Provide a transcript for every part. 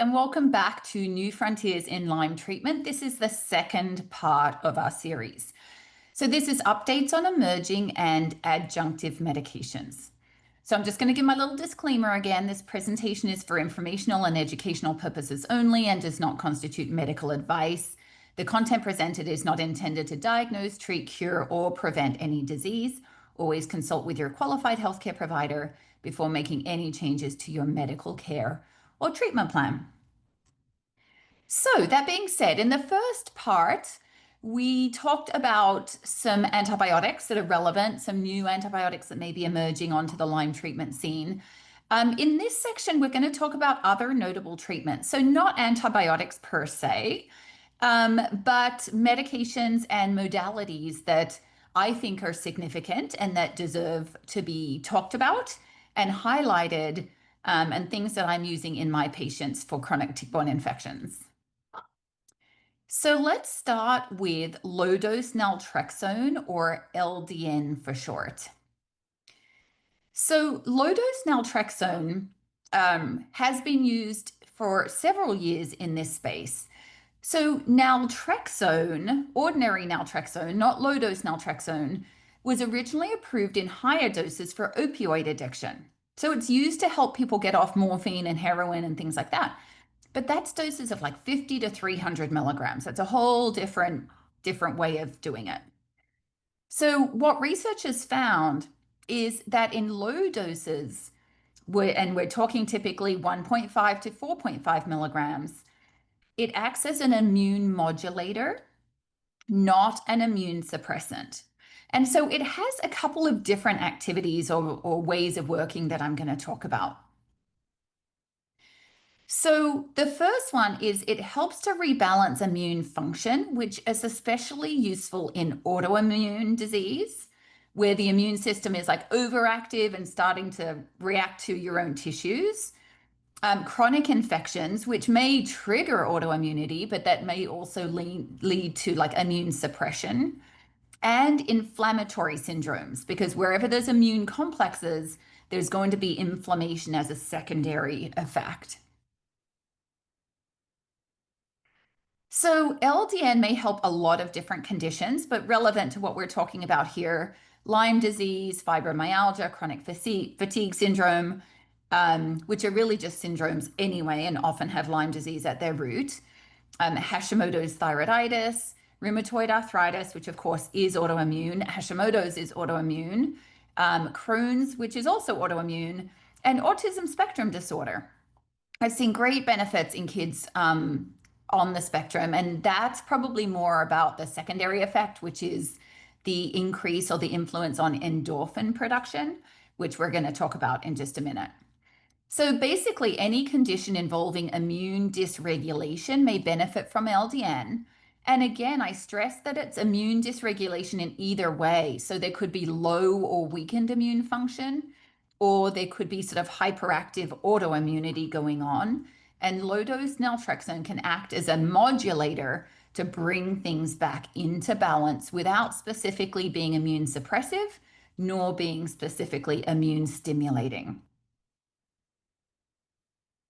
and welcome back to New Frontiers in Lyme Treatment. This is the second part of our series. So this is updates on emerging and adjunctive medications. So I'm just going to give my little disclaimer again. This presentation is for informational and educational purposes only and does not constitute medical advice. The content presented is not intended to diagnose, treat, cure, or prevent any disease. Always consult with your qualified healthcare provider before making any changes to your medical care or treatment plan. So that being said, in the first part, we talked about some antibiotics that are relevant, some new antibiotics that may be emerging onto the Lyme treatment scene. In this section, we're going to talk about other notable treatments. So not antibiotics per se, but medications and modalities that I think are significant and that deserve to be talked about and highlighted, and things that I'm using in my patients for chronic tick-borne infections. So let's start with low-dose naltrexone, or LDN for short. So low-dose naltrexone has been used for several years in this space. So naltrexone, ordinary naltrexone, not low-dose naltrexone, was originally approved in higher doses for opioid addiction. So it's used to help people get off morphine and heroin and things like that. But that's doses of like 50 to 300 milligrams. That's a whole different way of doing it. So what research has found is that in low doses, we're talking typically 1.5 to 4.5 milligrams, it acts as an immune modulator, not an immune suppressant. And so it has a couple of different activities or ways of working that I'm going to talk about. So the first one is it helps to rebalance immune function, which is especially useful in autoimmune disease, where the immune system is like overactive and starting to react to your own tissues. Chronic infections, which may trigger autoimmunity, but that may also lead to like immune suppression, and inflammatory syndromes, because wherever there's immune complexes, there's going to be inflammation as a secondary effect. So LDN may help a lot of different conditions, but relevant to what we're talking about here, Lyme disease, fibromyalgia, chronic fatigue syndrome, which are really just syndromes anyway and often have Lyme disease at their root, Hashimoto's thyroiditis, rheumatoid arthritis, which of course is autoimmune, Hashimoto's is autoimmune, Crohn's, which is also autoimmune, and autism spectrum disorder. I've seen great benefits in kids on the spectrum, and that's probably more about the secondary effect, which is the increase or the influence on endorphin production, which we're going to talk about in just a minute. So basically, any condition involving immune dysregulation may benefit from LDN. And again, I stress that it's immune dysregulation in either way. So there could be low or weakened immune function, or there could be sort of hyperactive autoimmunity going on. And low-dose naltrexone can act as a modulator to bring things back into balance without specifically being immune suppressive, nor being specifically immune stimulating.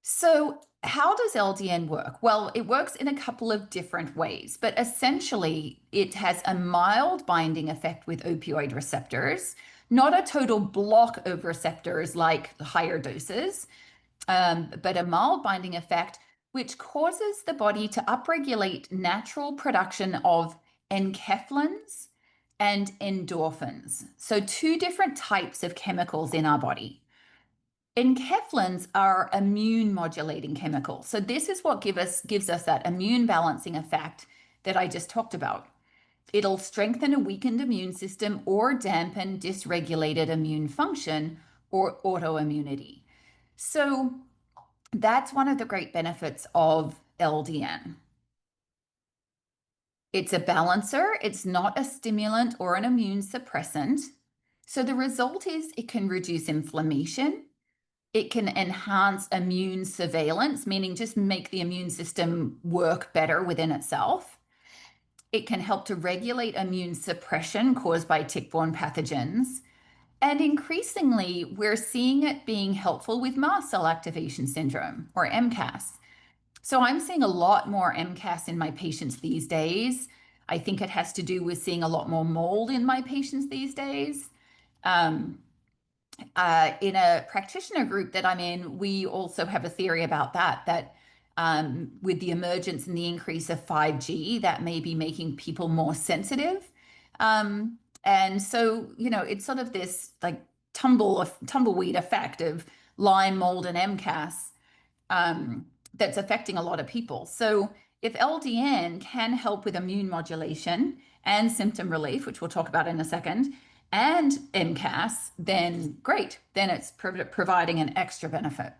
So how does LDN work? Well, it works in a couple of different ways, but essentially it has a mild binding effect with opioid receptors, not a total block of receptors like higher doses, but a mild binding effect, which causes the body to upregulate natural production of enkephalins and endorphins. So two different types of chemicals in our body. Enkephalins are immune modulating chemicals. So this is what gives us that immune balancing effect that I just talked about. It'll strengthen a weakened immune system or dampen dysregulated immune function or autoimmunity. So that's one of the great benefits of LDN. It's a balancer. It's not a stimulant or an immune suppressant. So the result is it can reduce inflammation. It can enhance immune surveillance, meaning just make the immune system work better within itself. It can help to regulate immune suppression caused by tick-borne pathogens. And increasingly, we're seeing it being helpful with mast cell activation syndrome, or MCAS. So I'm seeing a lot more MCAS in my patients these days. I think it has to do with seeing a lot more mold in my patients these days. Um, in a practitioner group that I'm in, we also have a theory about that with the emergence and the increase of 5G, that may be making people more sensitive. And so, it's sort of this like tumbleweed effect of Lyme, mold, and MCAS that's affecting a lot of people. So if LDN can help with immune modulation and symptom relief, which we'll talk about in a second, and MCAS, then great. Then it's providing an extra benefit.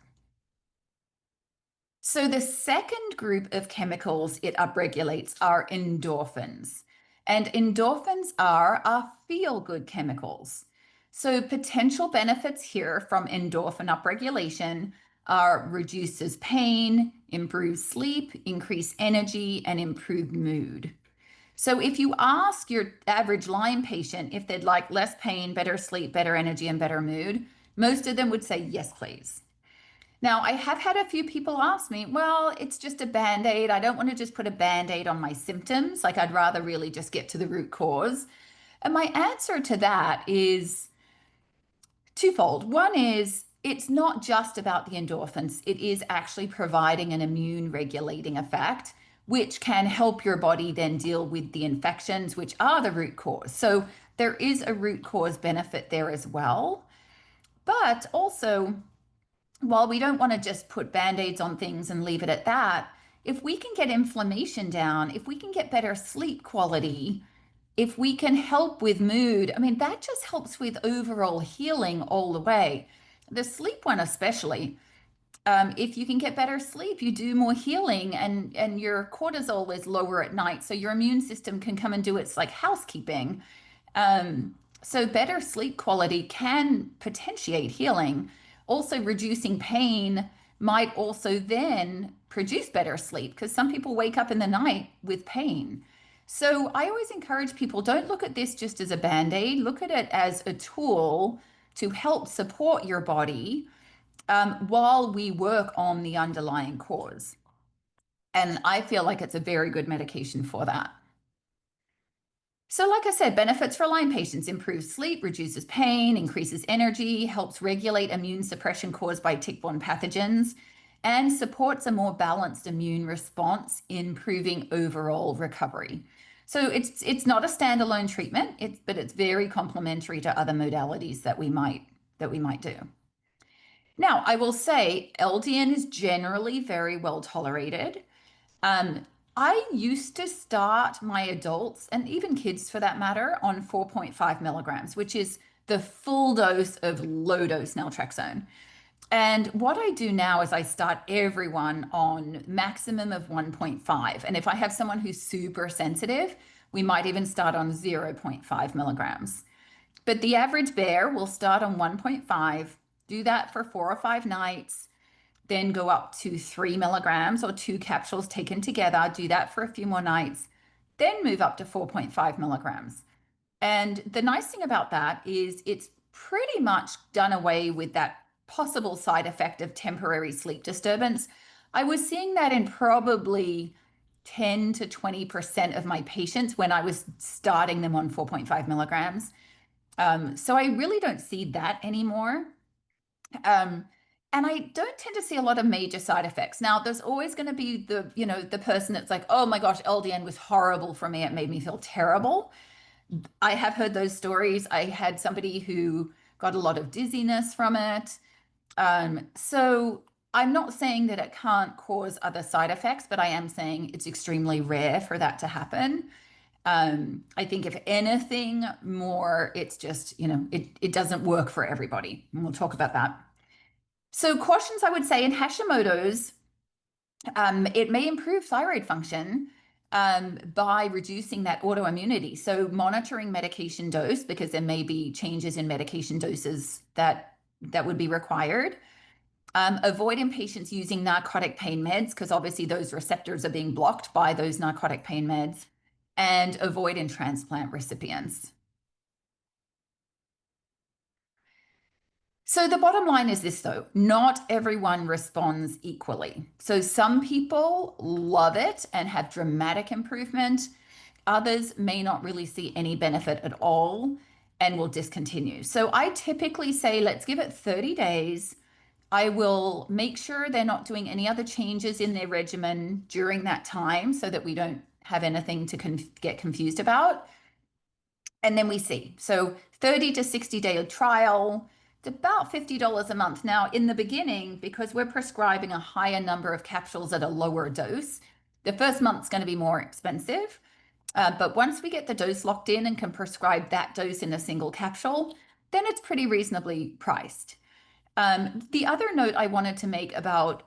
So the second group of chemicals it upregulates are endorphins. And endorphins are our feel-good chemicals. So potential benefits here from endorphin upregulation are reduces pain, improves sleep, increase energy, and improve mood. So if you ask your average Lyme patient if they'd like less pain, better sleep, better energy, and better mood, most of them would say yes, please. Now, I have had a few people ask me, well, it's just a band-aid. I don't want to just put a band-aid on my symptoms. Like, I'd rather really just get to the root cause. And my answer to that is twofold. One is it's not just about the endorphins, it is actually providing an immune regulating effect, which can help your body then deal with the infections, which are the root cause. So there is a root cause benefit there as well. But also, while we don't want to just put band-aids on things and leave it at that, if we can get inflammation down, if we can get better sleep quality, if we can help with mood, I mean, that just helps with overall healing all the way. The sleep one, especially. If you can get better sleep, you do more healing, and your cortisol is lower at night, so your immune system can come and do its like housekeeping. So better sleep quality can potentiate healing. Also, reducing pain might also then produce better sleep because some people wake up in the night with pain. So I always encourage people, don't look at this just as a band-aid, look at it as a tool to help support your body while we work on the underlying cause. And I feel like it's a very good medication for that. So, like I said, benefits for Lyme patients: improves sleep, reduces pain, increases energy, helps regulate immune suppression caused by tick-borne pathogens, and supports a more balanced immune response, improving overall recovery. So it's not a standalone treatment, but it's very complementary to other modalities that we might do. Now, I will say LDN is generally very well tolerated. Um, I used to start my adults and even kids for that matter on 4.5 milligrams, which is the full dose of low dose naltrexone. And what I do now is I start everyone on maximum of 1.5. And if I have someone who's super sensitive, we might even start on zero point 0.5 milligrams. But the average bear will start on 1.5, do that for 4 or 5 nights, then go up to 3 milligrams or 2 capsules taken together, do that for a few more nights, then move up to 4.5 milligrams. And the nice thing about that is it's pretty much done away with that possible side effect of temporary sleep disturbance. I was seeing that in probably 10 to 20% of my patients when I was starting them on 4.5 milligrams. So I really don't see that anymore. Um, and I don't tend to see a lot of major side effects. Now, there's always going to be the person that's like, oh my gosh, LDN was horrible for me. It made me feel terrible. I have heard those stories. I had somebody who got a lot of dizziness from it. So I'm not saying that it can't cause other side effects, but I am saying it's extremely rare for that to happen. I think if anything more, it's just, it doesn't work for everybody. And we'll talk about that. So cautions, I would say, in Hashimoto's, it may improve thyroid function by reducing that autoimmunity. So monitoring medication dose, because there may be changes in medication doses that would be required. Avoiding patients using narcotic pain meds, because obviously those receptors are being blocked by those narcotic pain meds, and avoid in transplant recipients. So the bottom line is this though, not everyone responds equally. So some people love it and have dramatic improvement. Others may not really see any benefit at all and will discontinue. So I typically say, let's give it 30 days. I will make sure they're not doing any other changes in their regimen during that time so that we don't have anything to get confused about. And then we see. So 30 to 60-day trial, it's about $50 a month. Now, in the beginning, because we're prescribing a higher number of capsules at a lower dose, the first month's going to be more expensive. But once we get the dose locked in and can prescribe that dose in a single capsule, then it's pretty reasonably priced. The other note I wanted to make about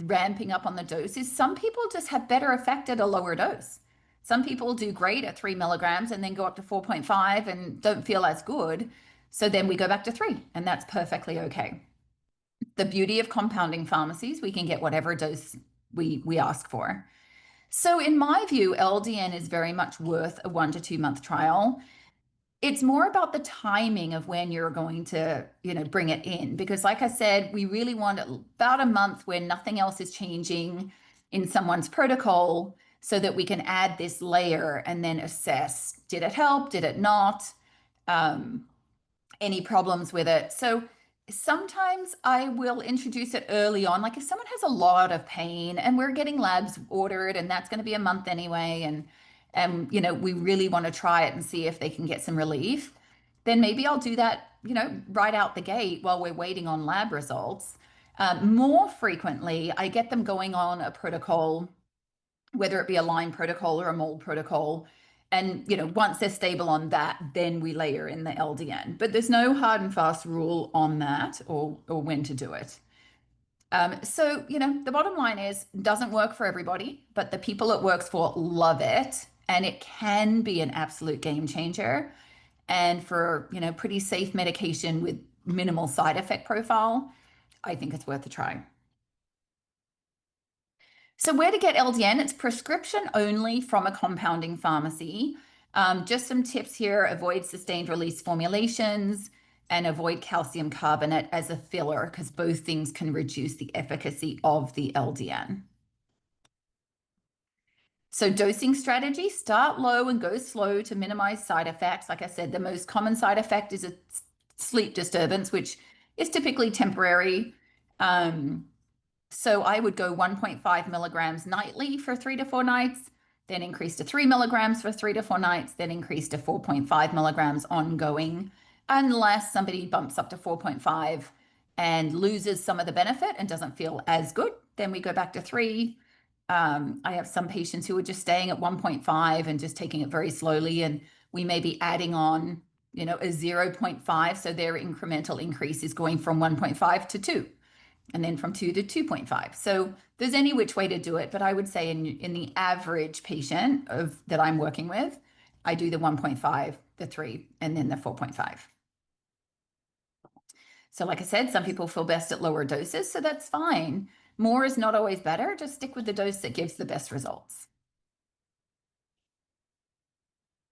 ramping up on the dose is some people just have better effect at a lower dose. Some people do great at 3 mg and then go up to 4.5 and don't feel as good. So then we go back to 3, and that's perfectly okay. The beauty of compounding pharmacies, we can get whatever dose we ask for. So in my view, LDN is very much worth a 1 to 2 month trial. It's more about the timing of when you're going to, bring it in. Because like I said, we really want about a month where nothing else is changing in someone's protocol so that we can add this layer and then assess, did it help? Did it not? Any problems with it? So sometimes I will introduce it early on. Like if someone has a lot of pain and we're getting labs ordered and that's going to be a month anyway, and we really want to try it and see if they can get some relief, then maybe I'll do that, right out the gate while we're waiting on lab results. More frequently, I get them going on a protocol, whether it be a Lyme protocol or a mold protocol. And, once they're stable on that, then we layer in the LDN. But there's no hard and fast rule on that or when to do it. So, the bottom line is it doesn't work for everybody, but the people it works for love it. And it can be an absolute game changer. And for, pretty safe medication with minimal side effect profile, I think it's worth a try. So where to get LDN? It's prescription only from a compounding pharmacy. Just some tips here: avoid sustained release formulations and avoid calcium carbonate as a filler, because both things can reduce the efficacy of the LDN. So dosing strategy: start low and go slow to minimize side effects. Like I said, the most common side effect is a sleep disturbance, which is typically temporary. So I would go 1.5 milligrams nightly for 3 to 4 nights, then increase to 3 mg for 3 to 4 nights, then increase to 4.5 milligrams ongoing, unless somebody bumps up to 4.5 and loses some of the benefit and doesn't feel as good. Then we go back to 3. I have some patients who are just staying at 1.5 and just taking it very slowly, and we may be adding on, a 0.5. So their incremental increase is going from 1.5 to 2. And then from 2 to 2.5. So there's any which way to do it, but I would say in the average patient that I'm working with, I do the 1.5, the 3, and then the 4.5. So like I said, some people feel best at lower doses, so that's fine. More is not always better. Just stick with the dose that gives the best results.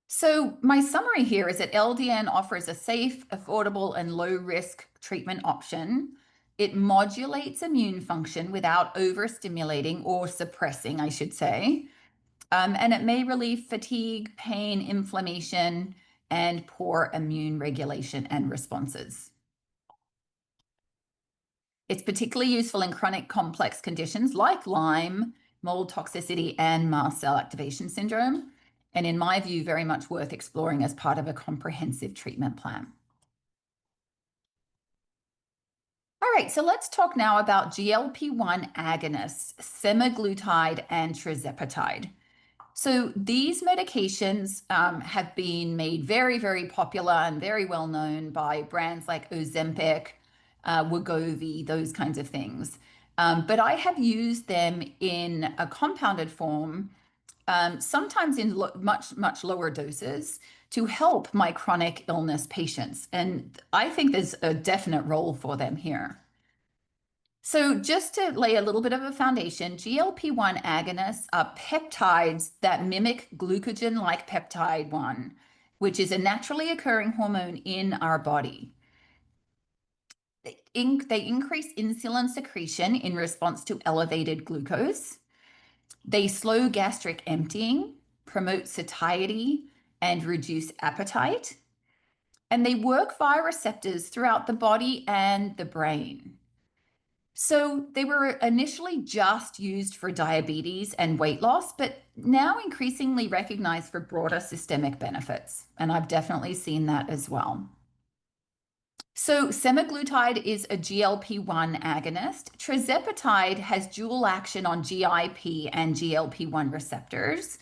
So my summary here is that LDN offers a safe, affordable, and low-risk treatment option. It modulates immune function without overstimulating or suppressing, I should say. And it may relieve fatigue, pain, inflammation, and poor immune regulation and responses. It's particularly useful in chronic complex conditions like Lyme, mold toxicity, and mast cell activation syndrome. And in my view, very much worth exploring as part of a comprehensive treatment plan. All right, so let's talk now about GLP-1 agonists, semaglutide and tirzepatide. So these medications have been made very, very popular and very well known by brands like Ozempic, Wegovy, those kinds of things. But I have used them in a compounded form, sometimes in much, much lower doses, to help my chronic illness patients. And I think there's a definite role for them here. So, just to lay a little bit of a foundation, GLP-1 agonists are peptides that mimic glucagon like peptide 1, which is a naturally occurring hormone in our body. they increase insulin secretion in response to elevated glucose. They slow gastric emptying, promote satiety, and reduce appetite. And they work via receptors throughout the body and the brain. So they were initially just used for diabetes and weight loss, but now increasingly recognized for broader systemic benefits. And I've definitely seen that as well. So semaglutide is a GLP-1 agonist. Tirzepatide has dual action on GIP and GLP-1 receptors.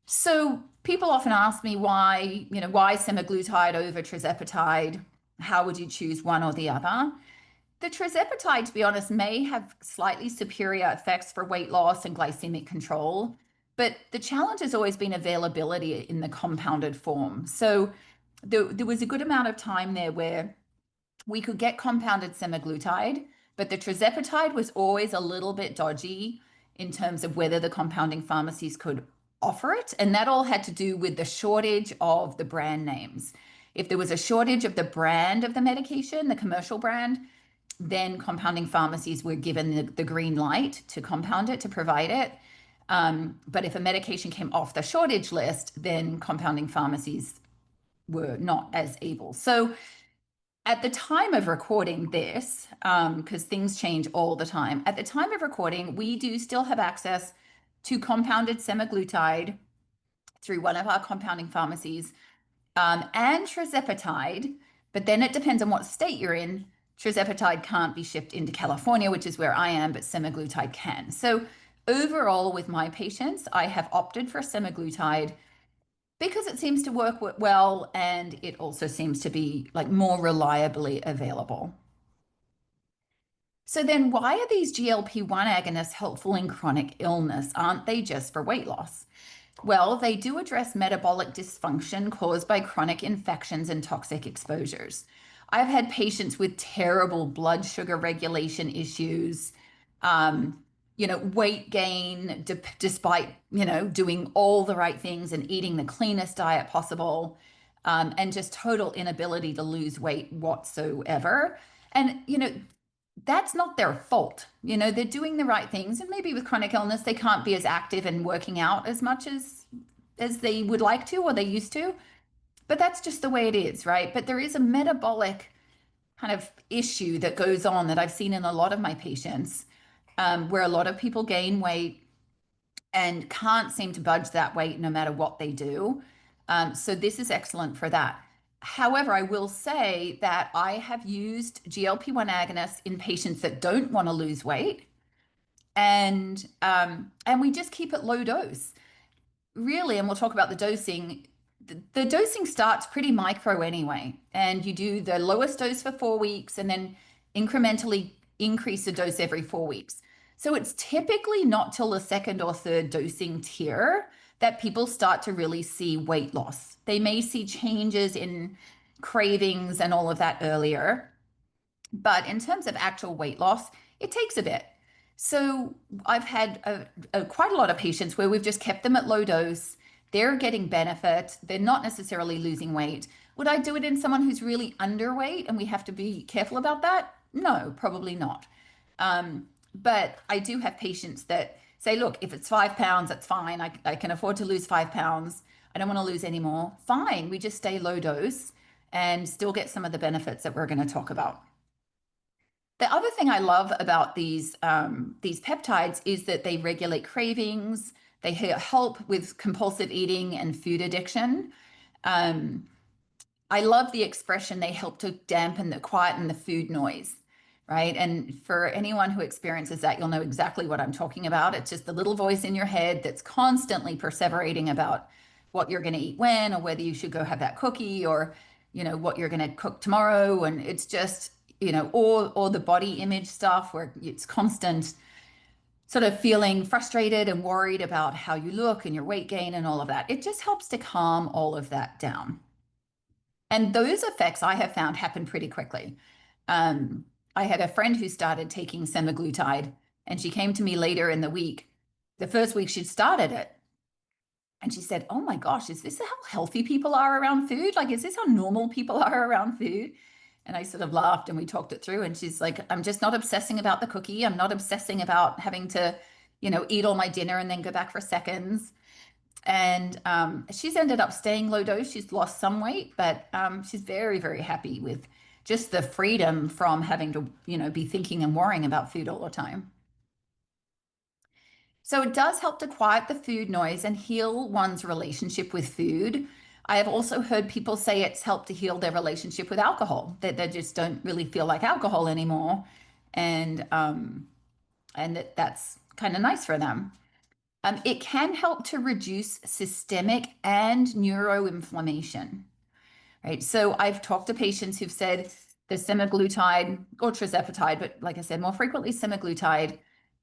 So people often ask me why semaglutide over tirzepatide? How would you choose one or the other? The tirzepatide, to be honest, may have slightly superior effects for weight loss and glycemic control, but the challenge has always been availability in the compounded form. So there was a good amount of time there where we could get compounded semaglutide, but the tirzepatide was always a little bit dodgy in terms of whether the compounding pharmacies could offer it. And that all had to do with the shortage of the brand names. If there was a shortage of the brand of the medication, the commercial brand, then compounding pharmacies were given the green light to compound it, to provide it. But if a medication came off the shortage list, then compounding pharmacies were not as able. So at the time of recording this, because things change all the time, at the time of recording, we do still have access to compounded semaglutide through one of our compounding pharmacies, and tirzepatide, but then it depends on what state you're in. Tirzepatide can't be shipped into California, which is where I am, but semaglutide can. So overall, with my patients, I have opted for semaglutide because it seems to work well, and it also seems to be like more reliably available. So then why are these GLP-1 agonists helpful in chronic illness? Aren't they just for weight loss? Well, they do address metabolic dysfunction caused by chronic infections and toxic exposures. I've had patients with terrible blood sugar regulation issues, weight gain despite, doing all the right things and eating the cleanest diet possible, and just total inability to lose weight whatsoever. And, that's not their fault. They're doing the right things, and maybe with chronic illness, they can't be as active and working out as much as they would like to or they used to. But that's just the way it is, right? But there is a metabolic kind of issue that goes on that I've seen in a lot of my patients, where a lot of people gain weight and can't seem to budge that weight no matter what they do. So this is excellent for that. However, I will say that I have used GLP-1 agonists in patients that don't want to lose weight, and we just keep it low dose, really. And we'll talk about the dosing. The dosing starts pretty micro anyway, and you do the lowest dose for 4 weeks and then incrementally increase the dose every 4 weeks. So it's typically not till the second or third dosing tier that people start to really see weight loss. They may see changes in cravings and all of that earlier, but in terms of actual weight loss, it takes a bit. So I've had quite a lot of patients where we've just kept them at low dose. They're getting benefit. They're not necessarily losing weight. Would I do it in someone who's really underweight and we have to be careful about that? No, probably not. But I do have patients that say, look, if it's 5 pounds, that's fine. I can afford to lose 5 pounds. I don't want to lose any more. Fine. We just stay low dose and still get some of the benefits that we're going to talk about. The other thing I love about these peptides is that they regulate cravings. They help with compulsive eating and food addiction. I love the expression they help to quieten the food noise, right? And for anyone who experiences that, you'll know exactly what I'm talking about. It's just the little voice in your head that's constantly perseverating about what you're going to eat when, or whether you should go have that cookie, or, what you're going to cook tomorrow. And it's just, or the body image stuff where it's constant sort of feeling frustrated and worried about how you look and your weight gain and all of that. It just helps to calm all of that down. And those effects I have found happen pretty quickly. I had a friend who started taking semaglutide, and she came to me later in the week, the first week she'd started it. And she said, oh my gosh, is this how healthy people are around food? Like, is this how normal people are around food? And I sort of laughed and we talked it through. And she's like, I'm just not obsessing about the cookie. I'm not obsessing about having to, eat all my dinner and then go back for seconds. And she's ended up staying low dose. She's lost some weight, but she's very, very happy with just the freedom from having to, be thinking and worrying about food all the time. So it does help to quiet the food noise and heal one's relationship with food. I have also heard people say it's helped to heal their relationship with alcohol, that they just don't really feel like alcohol anymore, and that's kind of nice for them. It can help to reduce systemic and neuroinflammation, right? So I've talked to patients who've said the semaglutide or tirzepatide, but like I said, more frequently semaglutide,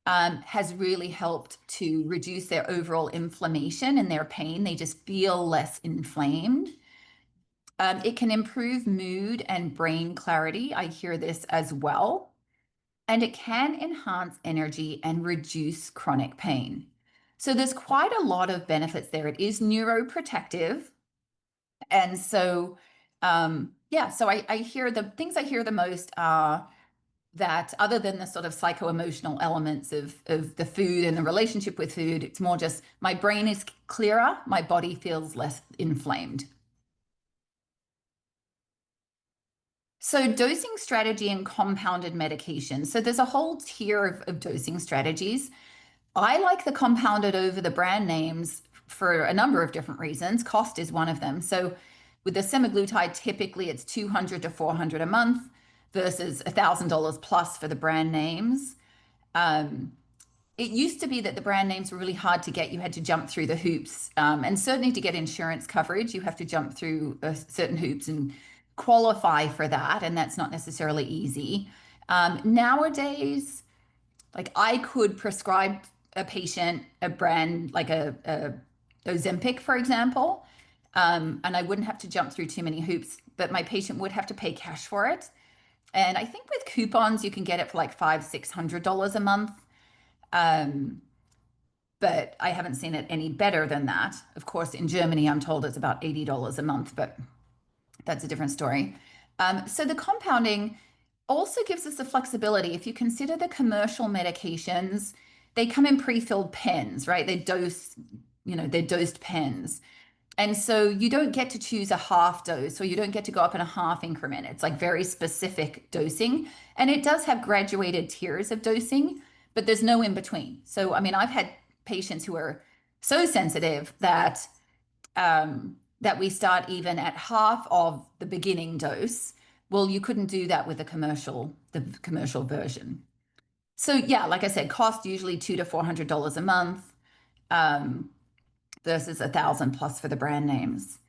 has really helped to reduce their overall inflammation and their pain. They just feel less inflamed. It can improve mood and brain clarity. I hear this as well. And it can enhance energy and reduce chronic pain. So there's quite a lot of benefits there. It is neuroprotective. And so, yeah, so I hear the things I hear the most are that other than the sort of psycho-emotional elements of the food and the relationship with food, it's more just my brain is clearer, my body feels less inflamed. So, dosing strategy and compounded medication. So, there's a whole tier of dosing strategies. I like the compounded over the brand names for a number of different reasons. Cost is one of them. So, with the semaglutide, typically it's 200 to 400 a month versus $1,000 plus for the brand names. Um, it used to be that the brand names were really hard to get. You had to jump through the hoops. And certainly to get insurance coverage, you have to jump through certain hoops and qualify for that. And that's not necessarily easy. Nowadays, like I could prescribe a patient a brand like a Ozempic, for example, and I wouldn't have to jump through too many hoops, but my patient would have to pay cash for it. And I think with coupons, you can get it for like $500-600 a month. Um, but I haven't seen it any better than that. Of course, in Germany, I'm told it's about $80 a month, but that's a different story. So the compounding also gives us the flexibility. If you consider the commercial medications, they come in pre-filled pens, right? They're dosed pens. And so you don't get to choose a half dose or you don't get to go up in a half increment. It's like very specific dosing. And it does have graduated tiers of dosing, but there's no in between. So, I mean, I've had patients who are so sensitive that we start even at half of the beginning dose. Well, you couldn't do that with the commercial version. So yeah, like I said, cost usually $200 to $400 a month, um, versus 1,000 plus for the brand names.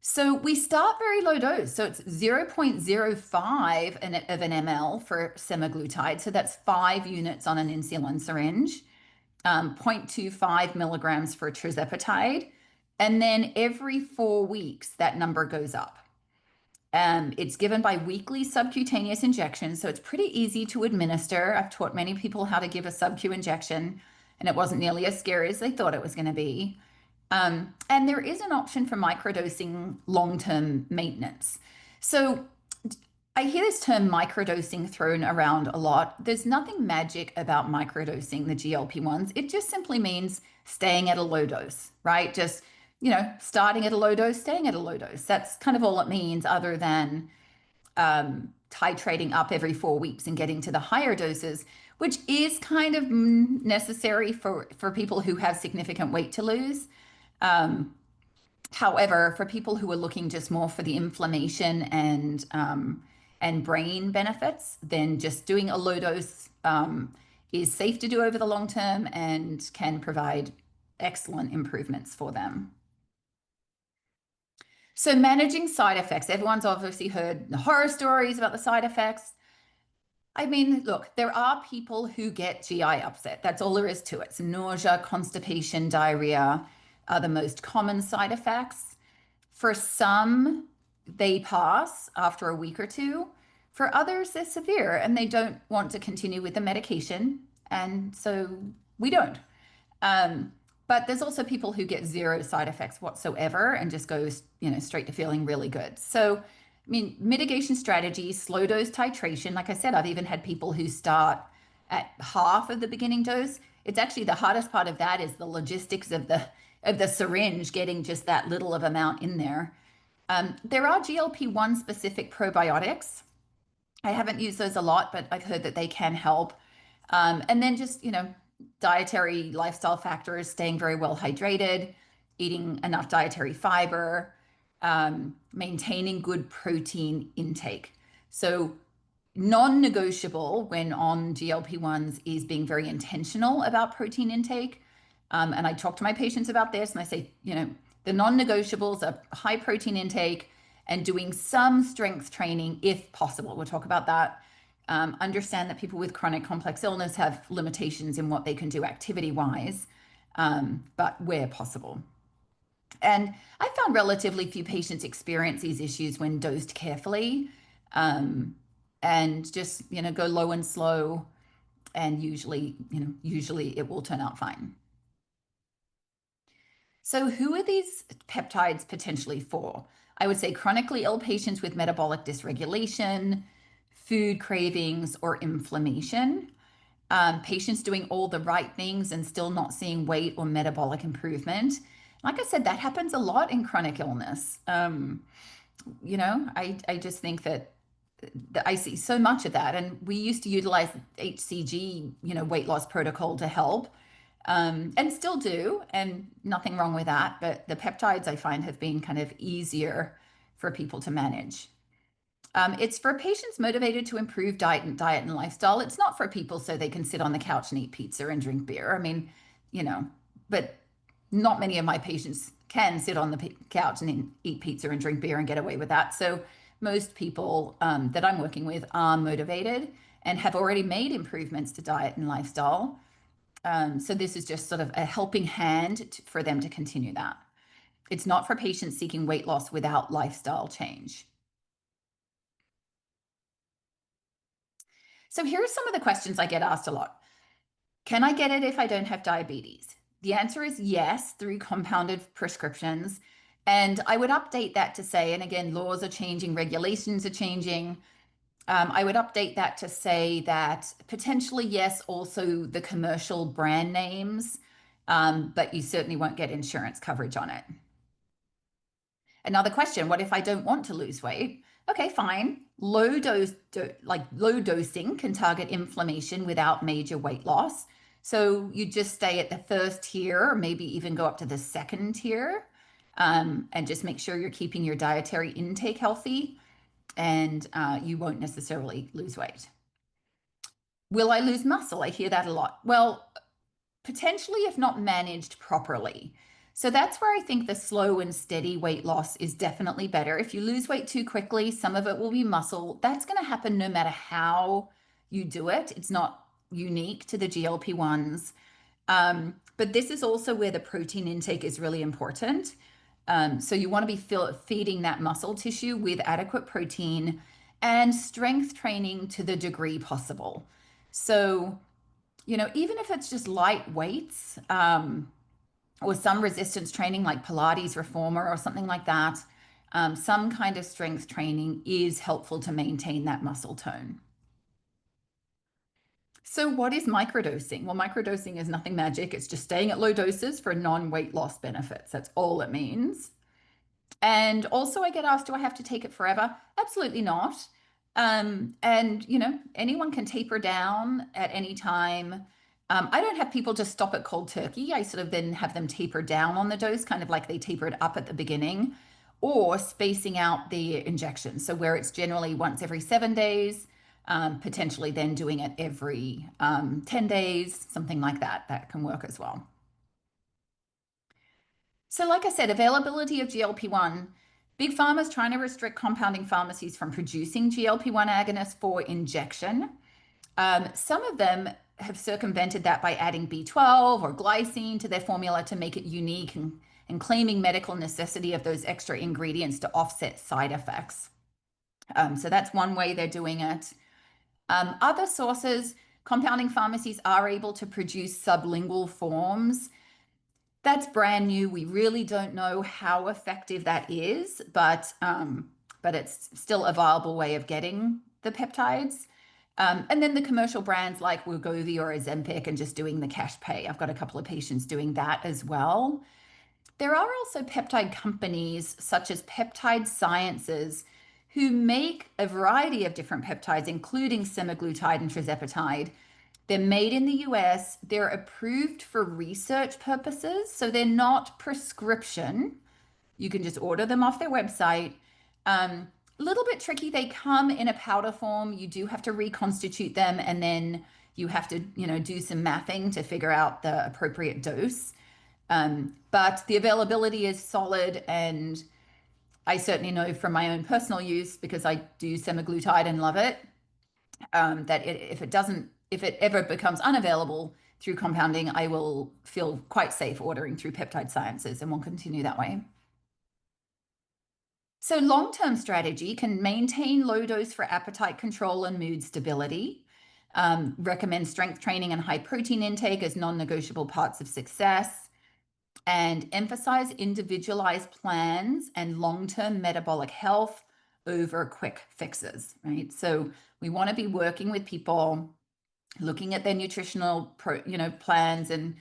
So we start very low dose. So it's 0.05 of an ml for semaglutide. So that's 5 units on an insulin syringe, 0.25 milligrams for tirzepatide. And then every 4 weeks, that number goes up. It's given by weekly subcutaneous injections, so it's pretty easy to administer. I've taught many people how to give a subcu injection, and it wasn't nearly as scary as they thought it was going to be. And there is an option for microdosing long-term maintenance. So I hear this term microdosing thrown around a lot. There's nothing magic about microdosing the GLP-1s. It just simply means staying at a low dose, right? Just, starting at a low dose, staying at a low dose. That's kind of all it means, other than titrating up every 4 weeks and getting to the higher doses, which is kind of necessary for people who have significant weight to lose. However, for people who are looking just more for the inflammation and brain benefits, then just doing a low dose is safe to do over the long term and can provide excellent improvements for them. So managing side effects. Everyone's obviously heard the horror stories about the side effects. I mean, look, there are people who get GI upset. That's all there is to it. So nausea, constipation, diarrhea are the most common side effects. For some, they pass after a week or two. For others, they're severe and they don't want to continue with the medication. And so we don't. Um, but there's also people who get zero side effects whatsoever and just goes, straight to feeling really good. So I mean, mitigation strategies, slow dose titration. Like I said, I've even had people who start at half of the beginning dose. It's actually the hardest part of that is the logistics of the syringe, getting just that little of amount in there. There are GLP-1 specific probiotics. I haven't used those a lot, but I've heard that they can help. And then just, dietary lifestyle factors, staying very well hydrated, eating enough dietary fiber, maintaining good protein intake. So, non-negotiable when on GLP-1s is being very intentional about protein intake. And I talk to my patients about this and I say, the non-negotiables are high protein intake and doing some strength training if possible. We'll talk about that. Understand that people with chronic complex illness have limitations in what they can do activity wise, but where possible. And I found relatively few patients experience these issues when dosed carefully, and just, go low and slow. And usually it will turn out fine. So, who are these peptides potentially for? I would say chronically ill patients with metabolic dysregulation, food cravings, or inflammation. Patients doing all the right things and still not seeing weight or metabolic improvement. Like I said, that happens a lot in chronic illness. I just think that I see so much of that. And we used to utilize HCG, weight loss protocol to help, and still do, and nothing wrong with that. But the peptides I find have been kind of easier for people to manage. It's for patients motivated to improve diet and lifestyle. It's not for people so they can sit on the couch and eat pizza and drink beer. I mean, but not many of my patients can sit on the couch and eat pizza and drink beer and get away with that. So most people that I'm working with are motivated and have already made improvements to diet and lifestyle. So this is just sort of a helping hand for them to continue that. It's not for patients seeking weight loss without lifestyle change. So here are some of the questions I get asked a lot. Can I get it if I don't have diabetes? The answer is yes, through compounded prescriptions. And I would update that to say, and again, laws are changing, regulations are changing. I would update that to say that potentially, yes, also the commercial brand names, but you certainly won't get insurance coverage on it. Another question, what if I don't want to lose weight? Okay, fine. Low dosing can target inflammation without major weight loss. So you just stay at the first tier, or maybe even go up to the second tier, and just make sure you're keeping your dietary intake healthy, and you won't necessarily lose weight. Will I lose muscle? I hear that a lot. Well, potentially if not managed properly. So that's where I think the slow and steady weight loss is definitely better. If you lose weight too quickly, some of it will be muscle. That's going to happen no matter how you do it. It's not unique to the GLP-1s. But this is also where the protein intake is really important. So you want to be feeding that muscle tissue with adequate protein and strength training to the degree possible. So, even if it's just light weights, or some resistance training like Pilates reformer or something like that, some kind of strength training is helpful to maintain that muscle tone. So what is microdosing? Well, microdosing is nothing magic. It's just staying at low doses for non-weight loss benefits. That's all it means. And also I get asked, do I have to take it forever? Absolutely not. And anyone can taper down at any time. I don't have people just stop at cold turkey. I sort of then have them taper down on the dose, kind of like they tapered up at the beginning, or spacing out the injection. So where it's generally once every 7 days, potentially then doing it every 10 days, something like that. That can work as well. So like I said, availability of GLP-1, big pharma's trying to restrict compounding pharmacies from producing GLP-1 agonists for injection. Some of them have circumvented that by adding B12 or glycine to their formula to make it unique, and claiming medical necessity of those extra ingredients to offset side effects. So that's one way they're doing it. Other sources, compounding pharmacies are able to produce sublingual forms. That's brand new. We really don't know how effective that is, but but it's still a viable way of getting the peptides. And then the commercial brands like Wegovy or Ozempic and just doing the cash pay. I've got a couple of patients doing that as well. There are also peptide companies such as Peptide Sciences who make a variety of different peptides, including semaglutide and tirzepatide. They're made in the US. They're approved for research purposes, so they're not prescription. You can just order them off their website. A little bit tricky. They come in a powder form. You do have to reconstitute them, and then you have to, do some mathing to figure out the appropriate dose. But the availability is solid, and I certainly know from my own personal use, because I do semaglutide and love it, that if it ever becomes unavailable through compounding, I will feel quite safe ordering through Peptide Sciences, and we'll continue that way. So long-term strategy can maintain low dose for appetite control and mood stability. Recommend strength training and high protein intake as non-negotiable parts of success, and emphasize individualized plans and long-term metabolic health over quick fixes, right? So we want to be working with people, looking at their nutritional plans, and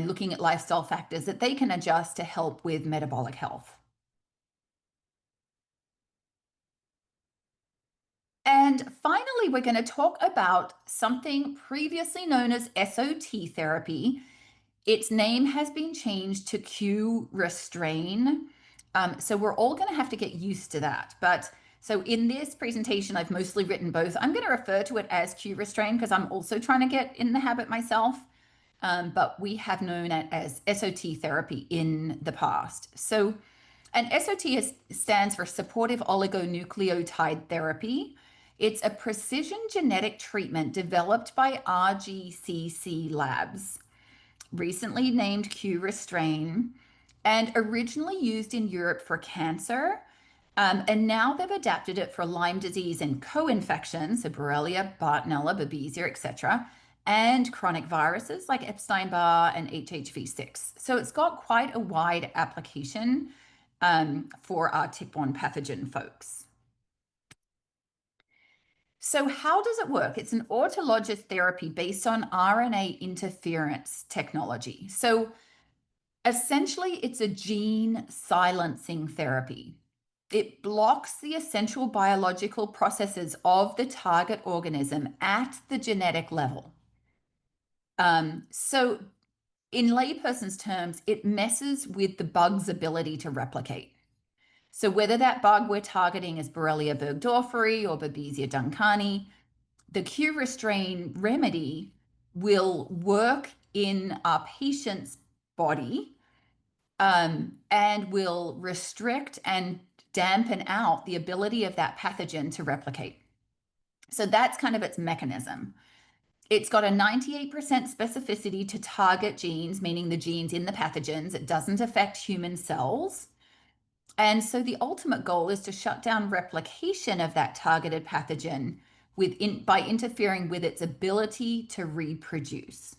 looking at lifestyle factors that they can adjust to help with metabolic health. And finally, we're going to talk about something previously known as SOT therapy. Its name has been changed to Q-Restrain. So we're all going to have to get used to that. But so in this presentation, I've mostly written both. I'm going to refer to it as Q-Restrain because I'm also trying to get in the habit myself. But we have known it as SOT therapy in the past. So, and SOT stands for Supportive Oligonucleotide Therapy. It's a precision genetic treatment developed by RGCC Labs, recently named Q-Restrain, and originally used in Europe for cancer. And now they've adapted it for Lyme disease and co-infections, so Borrelia, Bartonella, Babesia, etc., and chronic viruses like Epstein-Barr and HHV6. So it's got quite a wide application for our tick-borne pathogen folks. So how does it work? It's an autologous therapy based on RNA interference technology. So essentially, it's a gene silencing therapy. It blocks the essential biological processes of the target organism at the genetic level. So in layperson's terms, it messes with the bug's ability to replicate. So whether that bug we're targeting is Borrelia burgdorferi or Babesia duncani, the Q-Restrain remedy will work in our patient's body, and will restrict and dampen out the ability of that pathogen to replicate. So that's kind of its mechanism. It's got a 98% specificity to target genes, meaning the genes in the pathogens. It doesn't affect human cells. And so the ultimate goal is to shut down replication of that targeted pathogen by interfering with its ability to reproduce.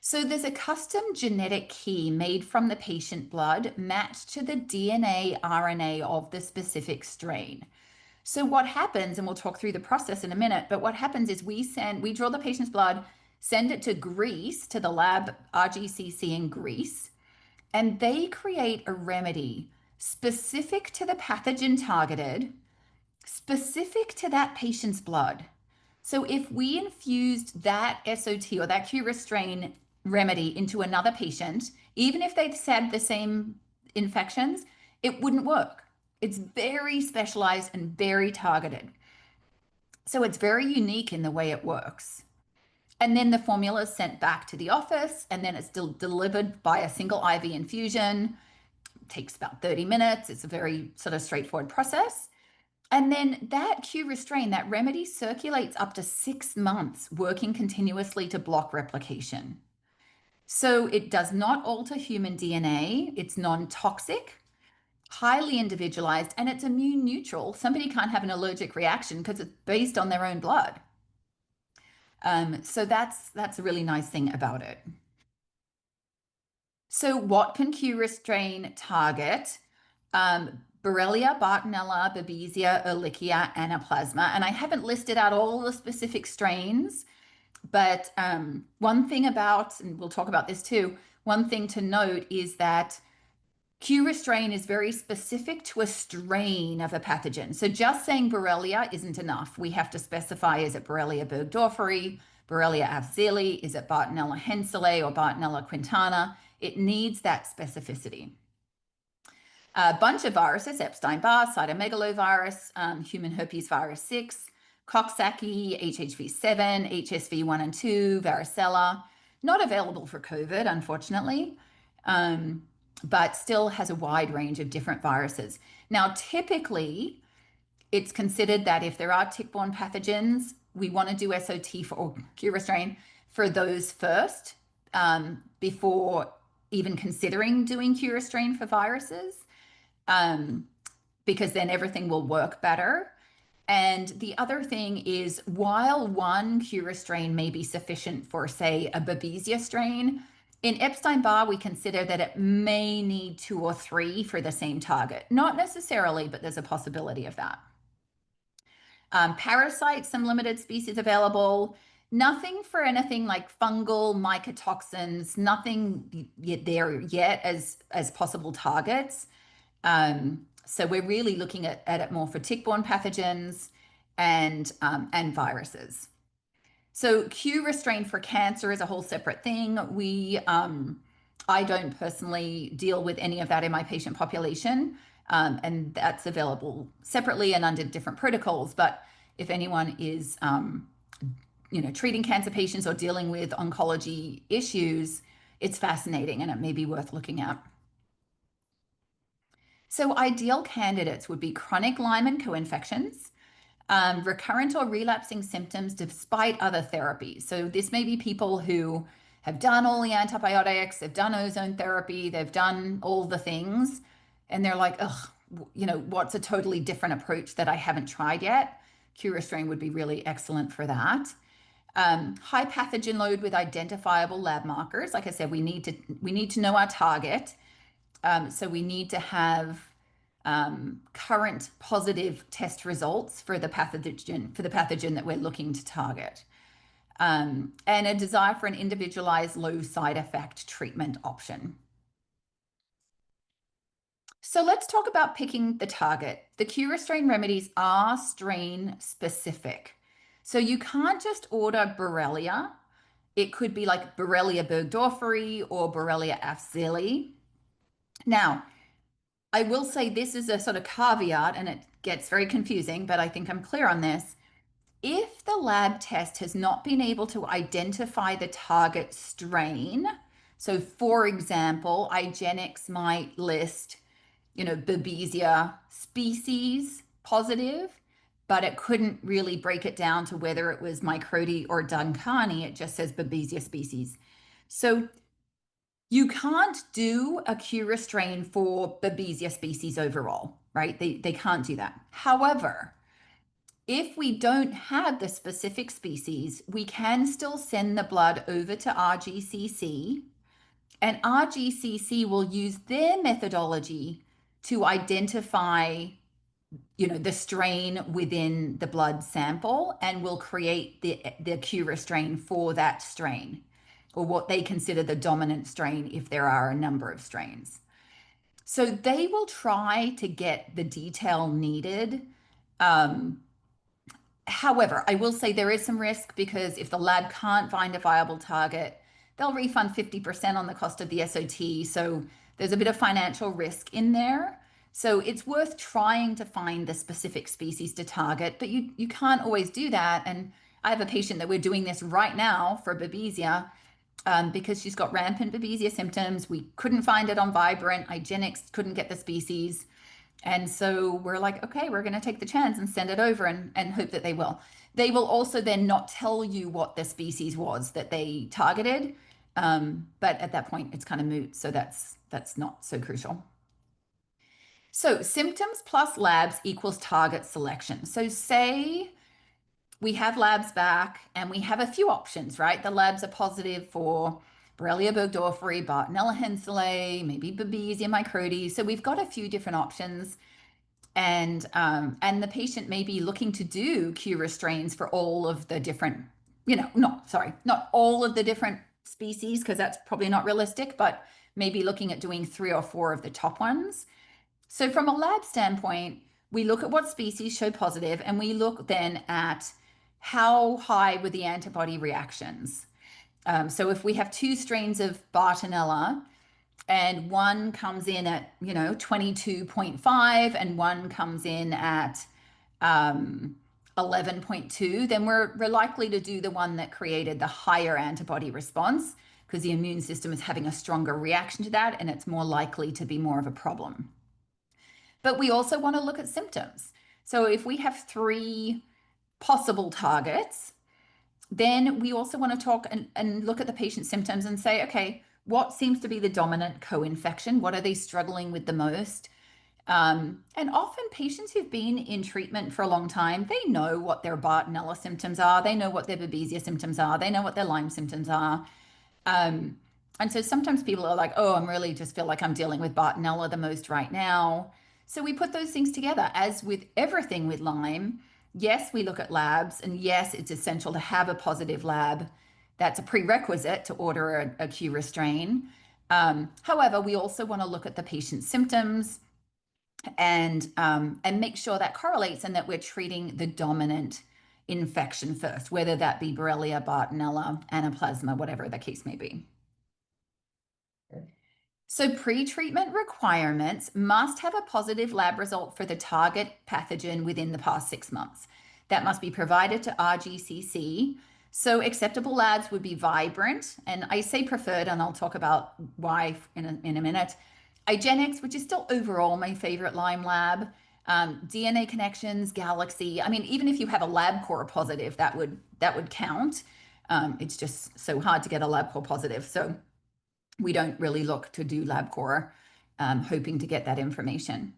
So there's a custom genetic key made from the patient blood matched to the DNA RNA of the specific strain. So what happens, and we'll talk through the process in a minute, but what happens is we draw the patient's blood, send it to Greece, to the lab RGCC in Greece, and they create a remedy specific to the pathogen targeted, specific to that patient's blood. So if we infused that SOT or that Q-Restrain remedy into another patient, even if they'd had the same infections, it wouldn't work. It's very specialized and very targeted. So it's very unique in the way it works. And then the formula is sent back to the office, and then it's delivered by a single IV infusion. It takes about 30 minutes. It's a very sort of straightforward process. And then that Q-Restrain, that remedy, circulates up to 6 months, working continuously to block replication. So it does not alter human DNA. It's non-toxic, highly individualized, and it's immune neutral. Somebody can't have an allergic reaction because it's based on their own blood. So that's a really nice thing about it. So what can Q-Restrain target? Borrelia, Bartonella, Babesia, Ehrlichia, Anaplasma. And I haven't listed out all the specific strains, but one thing about, and we'll talk about this too, one thing to note is that Q-Restrain is very specific to a strain of a pathogen. So just saying Borrelia isn't enough. We have to specify, is it Borrelia burgdorferi, Borrelia afzeli, is it Bartonella henselae or Bartonella quintana? It needs that specificity. A bunch of viruses, Epstein-Barr, cytomegalovirus, human herpes virus 6, Coxsackie, HHV7, HSV1 and 2, varicella, not available for COVID, unfortunately, but still has a wide range of different viruses. Now, typically, it's considered that if there are tick-borne pathogens, we want to do SOT or Q-Restrain for those first before even considering doing Q-Restrain for viruses. Because then everything will work better. And the other thing is, while one Q-Restrain may be sufficient for, say, a Babesia strain, in Epstein-Barr, we consider that it may need 2 or 3 for the same target. Not necessarily, but there's a possibility of that. Parasites, some limited species available. Nothing for anything like fungal mycotoxins, nothing there yet as possible targets. So we're really looking at it more for tick-borne pathogens and viruses. So Q-Restrain for cancer is a whole separate thing. I don't personally deal with any of that in my patient population, and that's available separately and under different protocols. But if anyone is, treating cancer patients or dealing with oncology issues, it's fascinating and it may be worth looking at. So ideal candidates would be chronic Lyme and co-infections, recurrent or relapsing symptoms despite other therapies. So this may be people who have done all the antibiotics, they've done ozone therapy, they've done all the things, and they're like, ugh, what's a totally different approach that I haven't tried yet? Q-Restrain would be really excellent for that. High pathogen load with identifiable lab markers. Like I said, we need to know our target. So we need to have current positive test results for the pathogen that we're looking to target, and a desire for an individualized low side effect treatment option. So let's talk about picking the target. The Q-Restrain remedies are strain specific. So you can't just order Borrelia. It could be like Borrelia burgdorferi or Borrelia afzeli. Now, I will say this is a sort of caveat, and it gets very confusing, but I think I'm clear on this. If the lab test has not been able to identify the target strain, so for example, IGeneX might list, Babesia species positive, but it couldn't really break it down to whether it was Microti or Duncani. It just says Babesia species. So you can't do a Q-Restrain for Babesia species overall, right? They can't do that. However, if we don't have the specific species, we can still send the blood over to RGCC, and RGCC will use their methodology to identify, the strain within the blood sample, and will create the Q-Restrain for that strain, or what they consider the dominant strain if there are a number of strains. So they will try to get the detail needed. However, I will say there is some risk, because if the lab can't find a viable target, they'll refund 50% on the cost of the SOT. So there's a bit of financial risk in there. So it's worth trying to find the specific species to target, but you can't always do that. And I have a patient that we're doing this right now for Babesia, because she's got rampant Babesia symptoms. We couldn't find it on Vibrant. IGeneX couldn't get the species. And so we're like, okay, we're going to take the chance and send it over and hope that they will. They will also then not tell you what the species was that they targeted. But at that point, it's kind of moot. So that's not so crucial. So symptoms plus labs equals target selection. So say we have labs back and we have a few options, right? The labs are positive for Borrelia burgdorferi, Bartonella henselae, maybe Babesia microtes. So we've got a few different options, and the patient may be looking to do Q-restrains for all of the different, not all of the different species, because that's probably not realistic, but maybe looking at doing 3 or 4 of the top ones. So from a lab standpoint, we look at what species show positive, and we look then at how high were the antibody reactions. So if we have 2 strains of Bartonella, and one comes in at 22.5 and one comes in at 11.2, then we're likely to do the one that created the higher antibody response, because the immune system is having a stronger reaction to that, and it's more likely to be more of a problem. But we also want to look at symptoms. So if we have 3 possible targets, then we also want to talk and look at the patient's symptoms and say, okay, what seems to be the dominant co-infection? What are they struggling with the most? And often patients who've been in treatment for a long time, they know what their Bartonella symptoms are. They know what their Babesia symptoms are. They know what their Lyme symptoms are. And so sometimes people are like, oh, I'm really just feel like I'm dealing with Bartonella the most right now. So we put those things together. As with everything with Lyme, yes, we look at labs, and yes, it's essential to have a positive lab. That's a prerequisite to order a Q-Restrain. However, we also want to look at the patient's symptoms and make sure that correlates and that we're treating the dominant infection first, whether that be Borrelia, Bartonella, Anaplasma, whatever the case may be. So pre-treatment requirements must have a positive lab result for the target pathogen within the past 6 months. That must be provided to RGCC. So acceptable labs would be Vibrant, and I say preferred, and I'll talk about why in a minute. IGeneX, which is still overall my favorite Lyme lab. DNA Connections, Galaxy. I mean, even if you have a LabCorp positive, that would count. It's just so hard to get a LabCorp positive, so we don't really look to do LabCorp, hoping to get that information.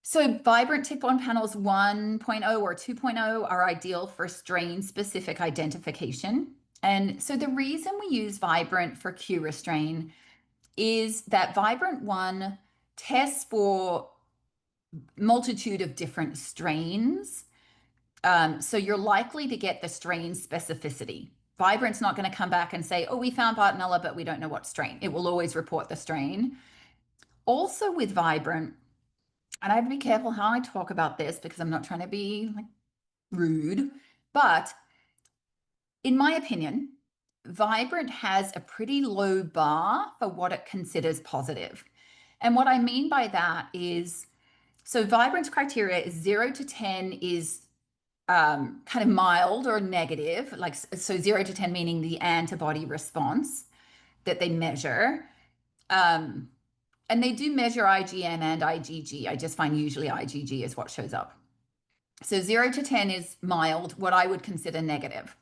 So Vibrant Tick-Borne Panels 1.0 or 2.0 are ideal for strain-specific identification. And so the reason we use Vibrant for Q-Restrain is that Vibrant 1 tests for multitude of different strains. So you're likely to get the strain specificity. Vibrant's not going to come back and say, oh, we found Bartonella, but we don't know what strain. It will always report the strain. Also with Vibrant, and I have to be careful how I talk about this because I'm not trying to be like rude, but in my opinion, Vibrant has a pretty low bar for what it considers positive. And what I mean by that is, so Vibrant's criteria is 0 to 10 is kind of mild or negative, like so 0 to 10 meaning the antibody response that they measure. And they do measure IgM and IgG. I just find usually IgG is what shows up. So 0 to 10 is mild, what I would consider negative.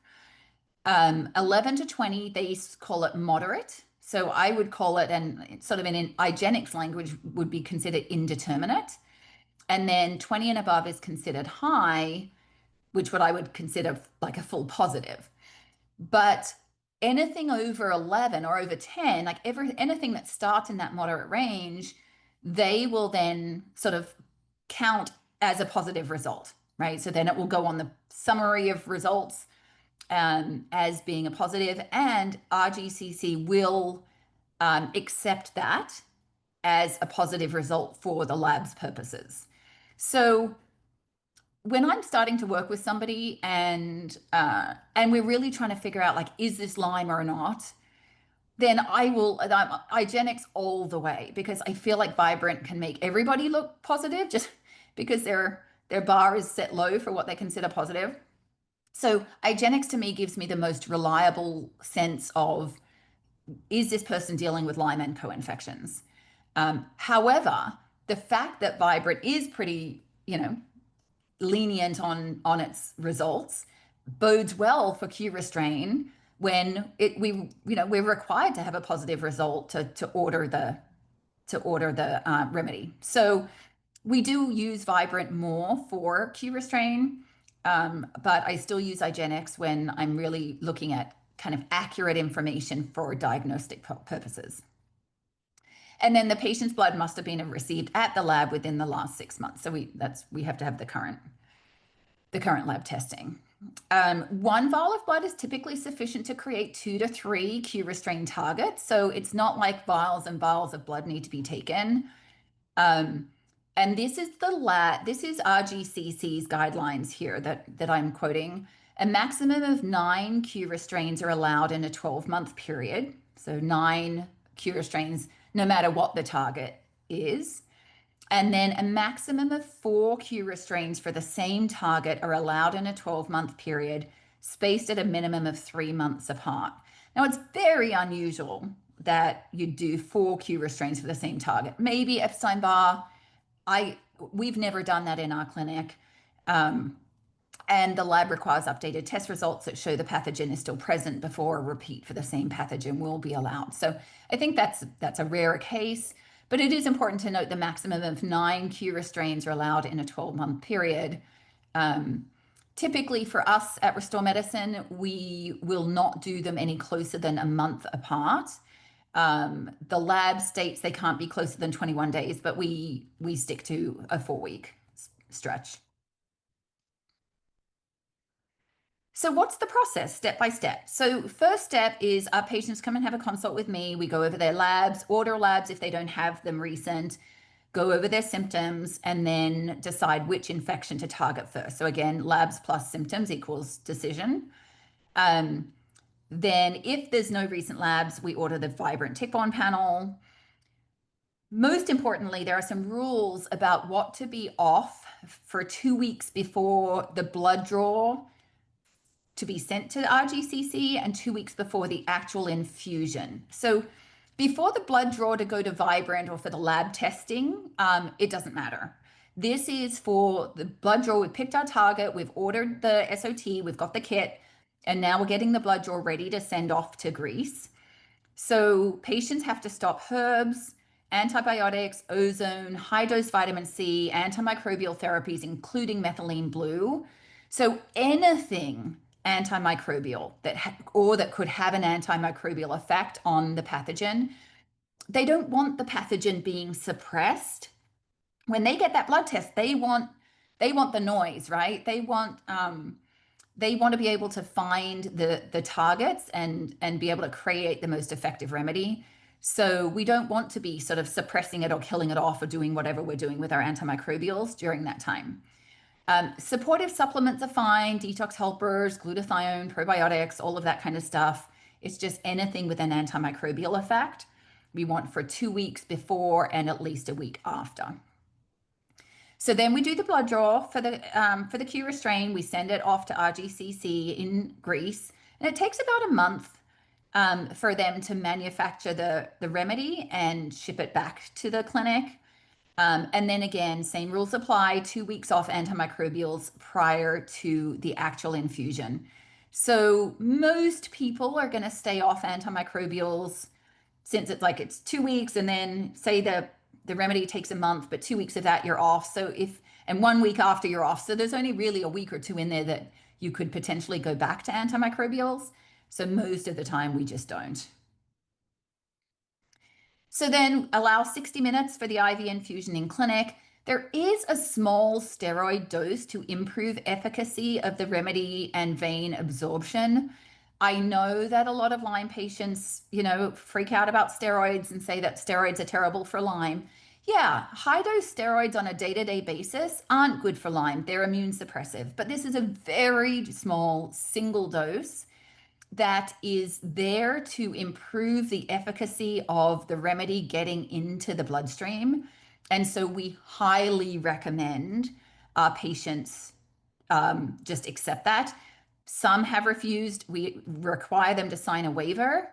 11 to 20, they call it moderate. So I would call it, and sort of in IGeneX language, would be considered indeterminate. And then 20 and above is considered high, which what I would consider like a full positive. But anything over 11 or over 10, like anything that starts in that moderate range, they will then sort of count as a positive result, right? So then it will go on the summary of results as being a positive, and RGCC will accept that as a positive result for the lab's purposes. So when I'm starting to work with somebody and we're really trying to figure out like, is this Lyme or not? Then I'm IGeneX all the way, because I feel like Vibrant can make everybody look positive just because their bar is set low for what they consider positive. So IGeneX to me gives me the most reliable sense of, is this person dealing with Lyme and co-infections? However, the fact that Vibrant is pretty, lenient on its results bodes well for Q-Restrain when we're required to have a positive result to order the remedy. So we do use Vibrant more for Q-Restrain, but I still use IGeneX when I'm really looking at kind of accurate information for diagnostic purposes. And then the patient's blood must have been received at the lab within the last 6 months. So we have to have the current lab testing. 1 vial of blood is typically sufficient to create 2 to 3 Q-Restrain targets. So it's not like vials and vials of blood need to be taken. And this is RGCC's guidelines here that I'm quoting. A maximum of 9 Q-Restrains are allowed in a 12-month period. So 9 Q-Restrains, no matter what the target is. And then a maximum of 4 Q-Restrains for the same target are allowed in a 12-month period, spaced at a minimum of 3 months apart. Now, it's very unusual that you do 4 Q-Restrains for the same target. Maybe Epstein-Barr. We've never done that in our clinic. And the lab requires updated test results that show the pathogen is still present before a repeat for the same pathogen will be allowed. So I think that's a rare case, but it is important to note the maximum of 9 Q-Restrains are allowed in a 12-month period. Typically for us at Restore Medicine, we will not do them any closer than a month apart. The lab states they can't be closer than 21 days, but we stick to a 4-week stretch. So what's the process step by step? So first step is our patients come and have a consult with me. We go over their labs, order labs if they don't have them recent, go over their symptoms, and then decide which infection to target first. So again, labs plus symptoms equals decision. Then if there's no recent labs, we order the vibrant tick-borne panel. Most importantly, there are some rules about what to be off for 2 weeks before the blood draw to be sent to RGCC and 2 weeks before the actual infusion. So before the blood draw to go to Vibrant or for the lab testing, it doesn't matter. This is for the blood draw. We've picked our target, we've ordered the SOT, we've got the kit, and now we're getting the blood draw ready to send off to Greece. So patients have to stop herbs, antibiotics, ozone, high-dose vitamin C, antimicrobial therapies, including methylene blue. So anything antimicrobial that could have an antimicrobial effect on the pathogen. They don't want the pathogen being suppressed. When they get that blood test, they want the noise, right? They want to be able to find the targets and be able to create the most effective remedy. So we don't want to be sort of suppressing it or killing it off or doing whatever we're doing with our antimicrobials during that time. Supportive supplements are fine, detox helpers, glutathione, probiotics, all of that kind of stuff. It's just anything with an antimicrobial effect we want for 2 weeks before and at least a week after. So then we do the blood draw for the Q-Restrain. We send it off to RGCC in Greece, and it takes about a month for them to manufacture the remedy and ship it back to the clinic. And then again, same rules apply, 2 weeks off antimicrobials prior to the actual infusion. So most people are going to stay off antimicrobials since it's 2 weeks, and then say the remedy takes a month, but 2 weeks of that you're off. And 1 week after you're off. So there's only really a week or two in there that you could potentially go back to antimicrobials. So most of the time we just don't. So then allow 60 minutes for the IV infusion in clinic. There is a small steroid dose to improve efficacy of the remedy and vein absorption. I know that a lot of Lyme patients, freak out about steroids and say that steroids are terrible for Lyme. Yeah, high-dose steroids on a day-to-day basis aren't good for Lyme. They're immune suppressive, but this is a very small single dose that is there to improve the efficacy of the remedy getting into the bloodstream. And so we highly recommend our patients just accept that. Some have refused. We require them to sign a waiver.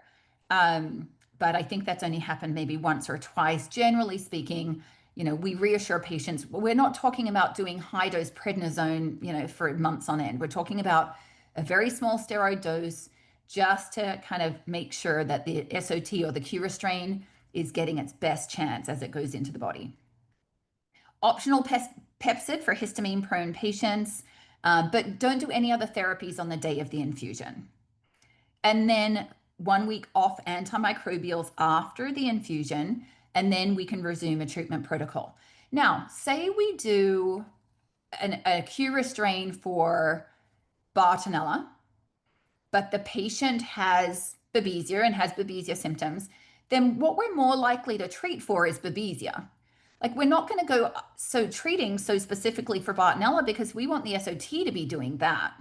But I think that's only happened maybe once or twice. Generally speaking, we reassure patients, we're not talking about doing high dose prednisone, for months on end. We're talking about a very small steroid dose just to kind of make sure that the SOT or the Q-Restrain is getting its best chance as it goes into the body. Optional Pepcid for histamine-prone patients, but don't do any other therapies on the day of the infusion. and then 1 week off antimicrobials after the infusion, and then we can resume a treatment protocol. Now, say we do a Q-Restrain for Bartonella, but the patient has Babesia and has Babesia symptoms, then what we're more likely to treat for is Babesia. Like we're not going to go treating so specifically for Bartonella because we want the SOT to be doing that.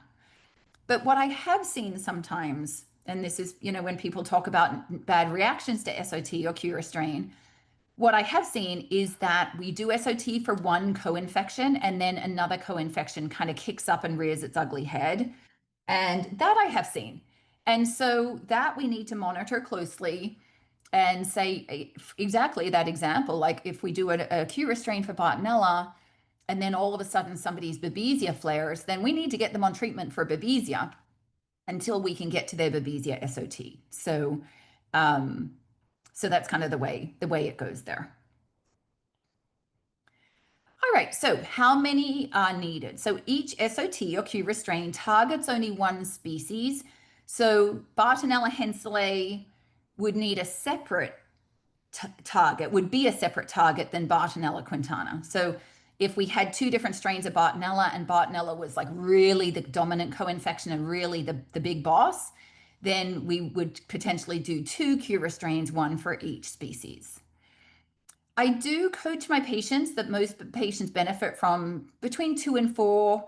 But what I have seen sometimes, and this is, when people talk about bad reactions to SOT or Q-Restrain, what I have seen is that we do SOT for one co-infection and then another co-infection kind of kicks up and rears its ugly head. And that I have seen. And so that we need to monitor closely and say exactly that example. Like if we do a Q-Restrain for Bartonella and then all of a sudden somebody's Babesia flares, then we need to get them on treatment for Babesia until we can get to their Babesia SOT. So that's kind of the way it goes there. All right, so how many are needed? So each SOT or Q-Restrain targets only one species. So Bartonella henselae would need a separate target, would be a separate target than Bartonella quintana. So if we had two different strains of Bartonella and Bartonella was like really the dominant co-infection and really the big boss, then we would potentially do two Q-Restrains, one for each species. I do coach my patients that most patients benefit from between 2 and 4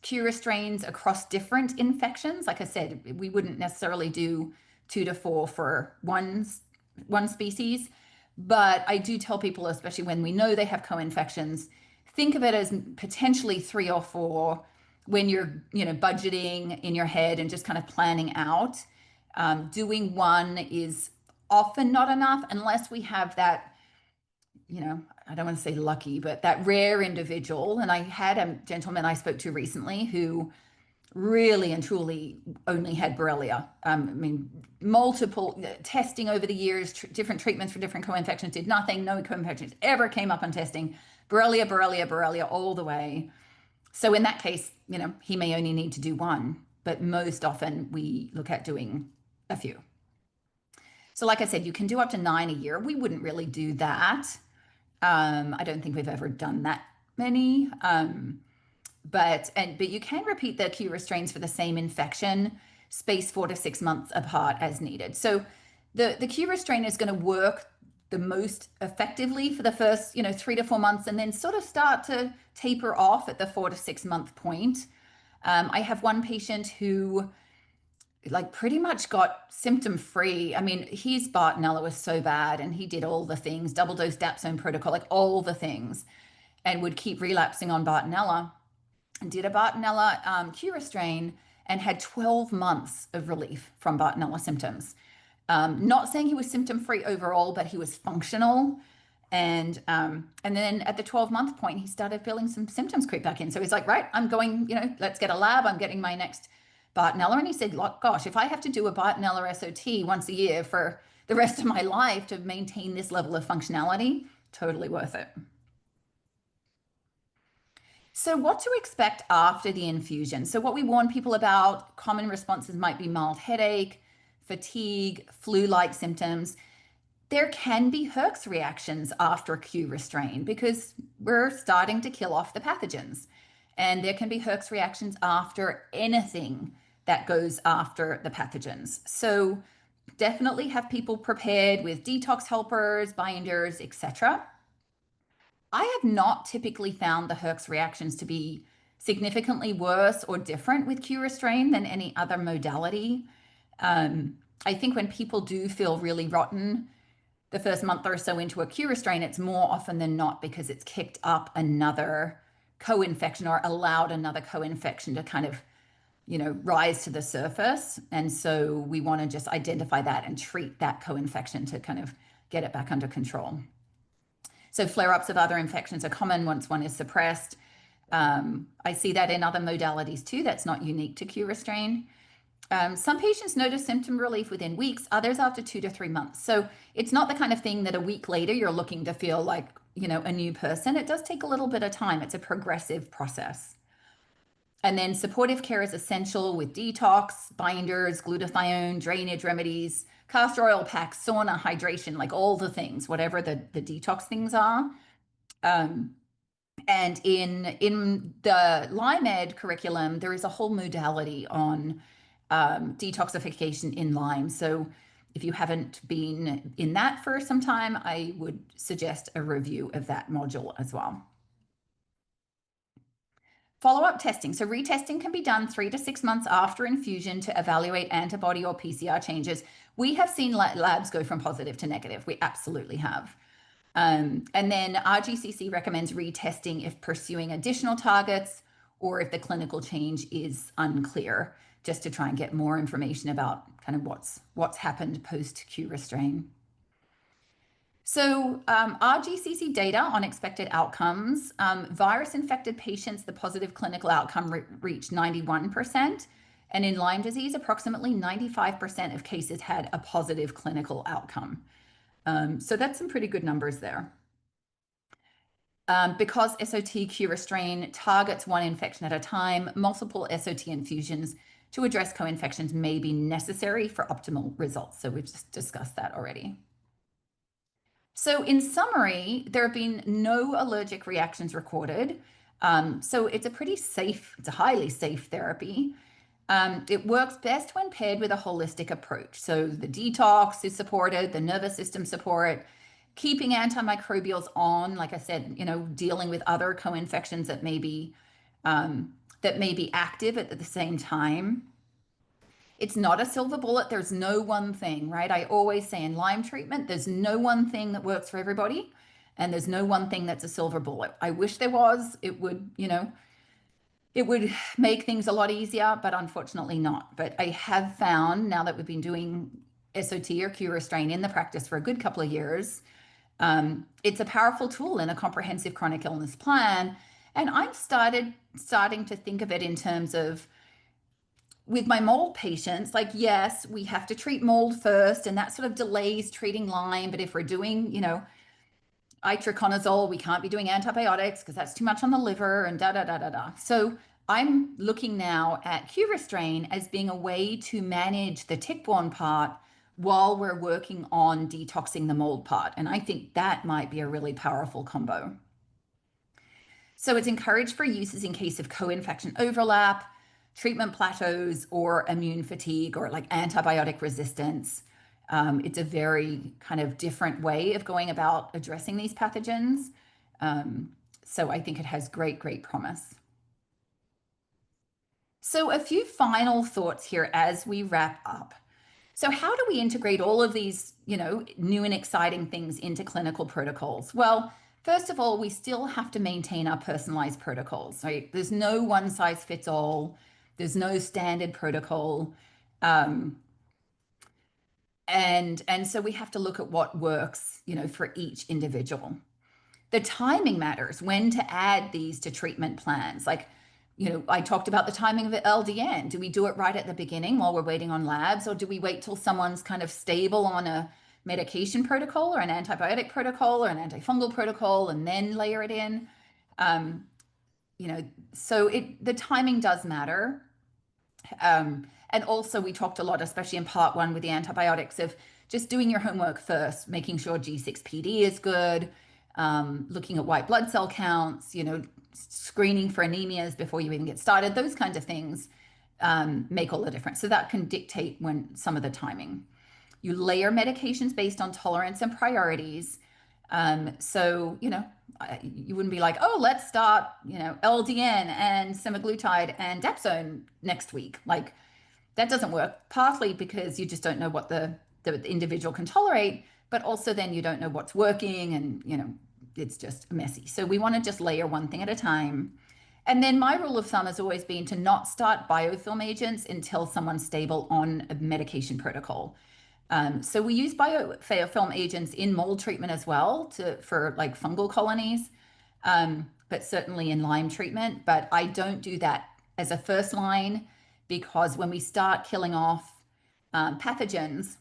Q-Restrains across different infections. Like I said, we wouldn't necessarily do 2 to 4 for one species, but I do tell people, especially when we know they have co-infections, think of it as potentially 3 or 4 when you're, budgeting in your head and just kind of planning out. Doing one is often not enough unless we have that, I don't want to say lucky, but that rare individual. And I had a gentleman I spoke to recently who really and truly only had Borrelia. I mean, multiple testing over the years, different treatments for different co-infections, did nothing. No co-infections ever came up on testing. Borrelia, Borrelia, Borrelia all the way. So in that case, he may only need to do one, but most often we look at doing a few. So like I said, you can do up to 9 a year. We wouldn't really do that. I don't think we've ever done that many. But you can repeat the Q-Restrains for the same infection, space 4 to 6 months apart as needed. So the Q-Restrain is going to work the most effectively for the first, 3 to 4 months, and then sort of start to taper off at the 4 to 6 month point. I have one patient who like pretty much got symptom free. I mean, his Bartonella was so bad and he did all the things, double dose Dapsone protocol, like all the things, and would keep relapsing on Bartonella. And did a Bartonella Q-Restrain and had 12 months of relief from Bartonella symptoms. Not saying he was symptom free overall, but he was functional. And then at the 12-month point, he started feeling some symptoms creep back in. So he's like, right, I'm going, let's get a lab. I'm getting my next Bartonella. And he said, gosh, if I have to do a Bartonella SOT once a year for the rest of my life to maintain this level of functionality, totally worth it. So what to expect after the infusion? So what we warn people about, common responses might be mild headache, fatigue, flu-like symptoms. There can be Herx reactions after Q-Restrain because we're starting to kill off the pathogens. And there can be Herx reactions after anything that goes after the pathogens. So definitely have people prepared with detox helpers, binders, etc. I have not typically found the Herx reactions to be significantly worse or different with Q-Restrain than any other modality. I think when people do feel really rotten the first month or so into a Q-Restrain, it's more often than not because it's kicked up another co-infection or allowed another co-infection to kind of, rise to the surface. And so we want to just identify that and treat that co-infection to kind of get it back under control. So flare-ups of other infections are common once one is suppressed. I see that in other modalities too. That's not unique to Q-Restrain. Some patients notice symptom relief within weeks, others after 2 to 3 months. So it's not the kind of thing that a week later you're looking to feel like, a new person. It does take a little bit of time. It's a progressive process. And then supportive care is essential with detox, binders, glutathione, drainage remedies, castor oil packs, sauna, hydration, like all the things, whatever the detox things are. Um, and in the Lyme Ed curriculum, there is a whole modality on detoxification in Lyme. So if you haven't been in that for some time, I would suggest a review of that module as well. Follow-up testing. So retesting can be done 3 to 6 months after infusion to evaluate antibody or PCR changes. We have seen labs go from positive to negative. We absolutely have. And then RGCC recommends retesting if pursuing additional targets or if the clinical change is unclear, just to try and get more information about kind of what's happened post Q-Restrain. So RGCC data on expected outcomes, virus-infected patients, the positive clinical outcome reached 91%. And in Lyme disease, approximately 95% of cases had a positive clinical outcome. So that's some pretty good numbers there. Because SOT Q-Restrain targets one infection at a time, multiple SOT infusions to address co-infections may be necessary for optimal results. So we've just discussed that already. So in summary, there have been no allergic reactions recorded. So it's a highly safe therapy. It works best when paired with a holistic approach. So the detox is supported, the nervous system support, keeping antimicrobials on, like I said, dealing with other co-infections that may be active at the same time. It's not a silver bullet. There's no one thing, right? I always say in Lyme treatment, there's no one thing that works for everybody, and there's no one thing that's a silver bullet. I wish there was. It would make things a lot easier, but unfortunately not. But I have found now that we've been doing SOT or Q-Restrain in the practice for a good couple of years, it's a powerful tool in a comprehensive chronic illness plan. And I'm starting to think of it in terms of with my mold patients, like, yes, we have to treat mold first, and that sort of delays treating Lyme. But if we're doing, itraconazole, we can't be doing antibiotics because that's too much on the liver and da da da da da. So I'm looking now at Q-Restrain as being a way to manage the tick-borne part while we're working on detoxing the mold part. And I think that might be a really powerful combo. So it's encouraged for uses in case of co-infection overlap, treatment plateaus, or immune fatigue, or like antibiotic resistance. It's a very kind of different way of going about addressing these pathogens. So I think it has great, great promise. So a few final thoughts here as we wrap up. So how do we integrate all of these, new and exciting things into clinical protocols? Well, first of all, we still have to maintain our personalized protocols, right? There's no one size fits all. There's no standard protocol. And so we have to look at what works, for each individual. The timing matters, when to add these to treatment plans. Like, I talked about the timing of LDN. Do we do it right at the beginning while we're waiting on labs, or do we wait till someone's kind of stable on a medication protocol or an antibiotic protocol or an antifungal protocol and then layer it in? So the timing does matter. And also we talked a lot, especially in part one with the antibiotics, of just doing your homework first, making sure G6PD is good, looking at white blood cell counts, screening for anemias before you even get started. Those kinds of things make all the difference. So that can dictate when some of the timing. You layer medications based on tolerance and priorities. So, you wouldn't be like, oh, let's start, LDN and semaglutide and Dapsone next week. Like, that doesn't work, partly because you just don't know what the individual can tolerate, but also then you don't know what's working, and, it's just messy. So we want to just layer one thing at a time. And then my rule of thumb has always been to not start biofilm agents until someone's stable on a medication protocol. So we use biofilm agents in mold treatment as well for like fungal colonies, but certainly in Lyme treatment. But I don't do that as a first line, because when we start killing off pathogens,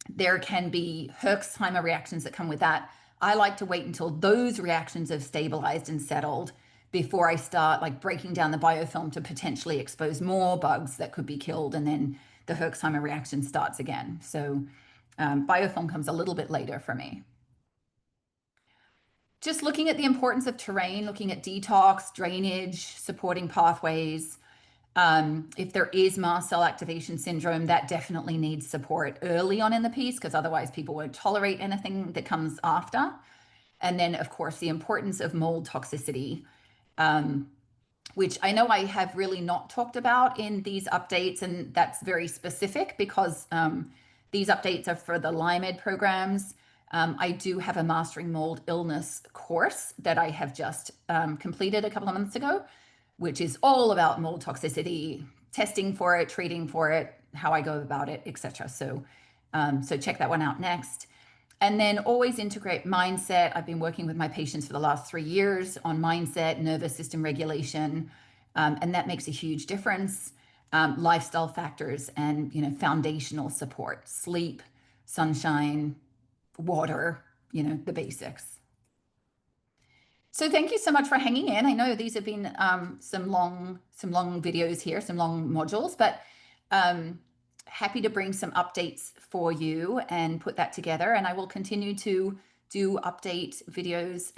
there can be Herxheimer reactions that come with that. I like to wait until those reactions have stabilized and settled before I start like breaking down the biofilm to potentially expose more bugs that could be killed, and then the Herxheimer reaction starts again. So biofilm comes a little bit later for me. Just looking at the importance of terrain, looking at detox, drainage, supporting pathways. If there is mast cell activation syndrome, that definitely needs support early on in the piece, because otherwise people won't tolerate anything that comes after. And then, of course, the importance of mold toxicity, which I know I have really not talked about in these updates. And that's very specific because these updates are for the Lyme programs. I do have a Mastering Mold Illness course that I have just completed a couple of months ago, which is all about mold toxicity, testing for it, treating for it, how I go about it, etc. So check that one out next. And then always integrate mindset. I've been working with my patients for the last 3 years on mindset, nervous system regulation, and that makes a huge difference. Lifestyle factors and foundational support, sleep, sunshine, water, the basics. So thank you so much for hanging in. I know these have been some long videos here, some long modules, but happy to bring some updates for you and put that together. And I will continue to do update videos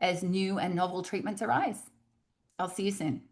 as new and novel treatments arise. I'll see you soon.